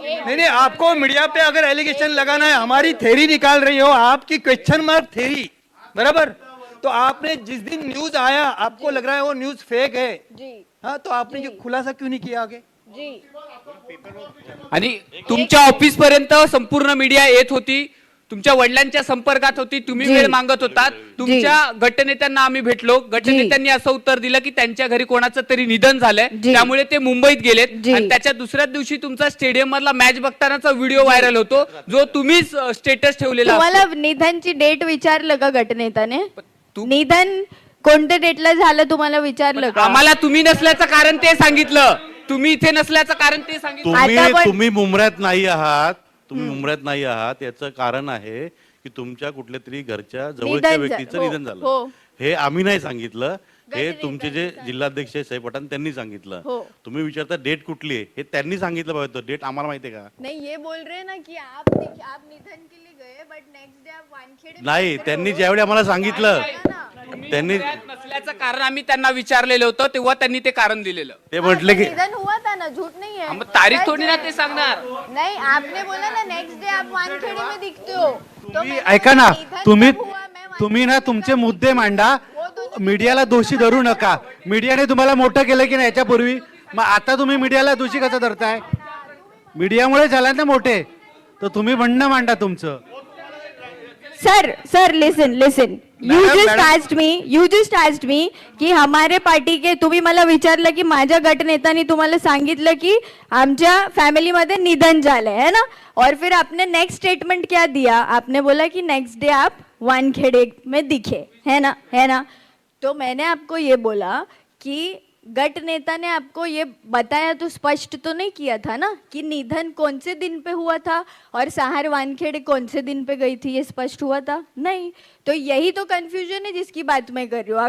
नहीं नहीं, आपको मीडिया पे अगर एलिगेशन लगाना है, हमारी थ्योरी निकाल रही हो, आपकी क्वेश्चन मार्क थ्योरी, बराबर। तो आपने जिस दिन न्यूज आया आपको लग रहा है वो न्यूज फेक है जी हाँ, तो आपने जो खुलासा क्यों नहीं किया आगे? जी आणि तुमच्या ऑफिस पर्यंत संपूर्ण मीडिया येत होती, तुमच्या वडिलांच्या संपर्कात होती, तुम्ही जी. वेळ मागत होतात, तुमच्या गटनेत्यांना आम्ही भेटलो, गटनेत्यांनी असं उत्तर दिलं की त्यांच्या घरी कोणाचं तरी निधन झालंय, जी. त्यामुळे ते मुंबईत गेलेत जी. आणि त्याच्या दुसऱ्याच दिवशी तुमचा स्टेडियम मधला मॅच बघतानाचा व्हिडिओ व्हायरल होतो, जो तुम्हीच स्टेटस ठेवलेला तुम्हाला निधनची डेट विचारलं का गटनेताने? तू- निधन कोणत्या डेटला झालं तुम्हाला विचारलं का? आम्हाला तुम्ही नसल्याचं कारण ते सांगितलं, तुम्ही इथे नसल्याचं कारण ते सांगितलं. आता तुम्ही पण- तुम्ही मुंबऱ्यात नाही आहात, तुम्ही मुंबऱ्यात नाही आहात याचं कारण आहे की तुमच्या कुठल्या तरी घरच्या जवळच्या निधन व्यक्तीचं हो, निधन झालं. हो. हे आम्ही नाही सांगितलं, हे गटनेत्यांनी तुमचे जे जिल्हाध्यक्ष साहेब पठाण त्यांनी सांगितलं. हो. तुम्ही विचारता डेट कुठली आहे, हे त्यांनी सांगितलं पाहिजे. डेट आम्हाला माहिती आहे का? नहीं, ये बोल रहे हैं ना कि आप निधन के लिए गए बट नेक्स्ट डे आप वानखेड़े में नाही, थे. त्यांनी ज्यावेळी आम्हाला सांगितलं त्यांनी नसल्याचं कारण आम्ही त्यांना विचारलेलं होतं, तेव्हा त्यांनी ते कारण दिलेलं. ते म्हटले की निधन हुआ था ना, झूठ नहीं है. मग तारीख थोडी ना ते सांगणार. नहीं, आपने बोला ना नेक्स्ट डे आप वानखेड़े में दिखते हो. तो मैंने ऐका ना, बोला, निधन तुम्ही कब हुआ? मैं तुम्ही ना वानखेड़े तुमचे में मुद्दे मांडा, मीडियाला दोषी धरू नका. मीडियाने तुम्हाला मोठं केलं की नाही याच्यापूर्वी, मग आता तुम्ही मीडियाला दोषी कसं धरताय? मीडियामुळे झाला ना मोठे, तर तुम्ही म्हणणं मांडा तुमचं. Sir listen you just asked me की हमारे पार्टी के तुम्ही मला विचारलं की माझ्या गटनेत्यांनी तुम्हाला सांगितलं की आमच्या फॅमिलीमध्ये निधन झालंय है ना, और फिर आपने नेक्स्ट स्टेटमेंट क्या दिया? आपने बोला कि नेक्स्ट डे आप वानखेड़े में दिखे, है ना. तो मैंने आपको ये बोला कि गट नेता ने आपको ये बताया तो स्पष्ट तो नहीं किया था ना कि निधन कौन से दिन पे हुआ था और सहार वानखेड़े कौन से दिन पे गई थी, ये स्पष्ट हुआ था नहीं. तो यही तो कंफ्यूजन है जिसकी बात मैं कर रही हूँ.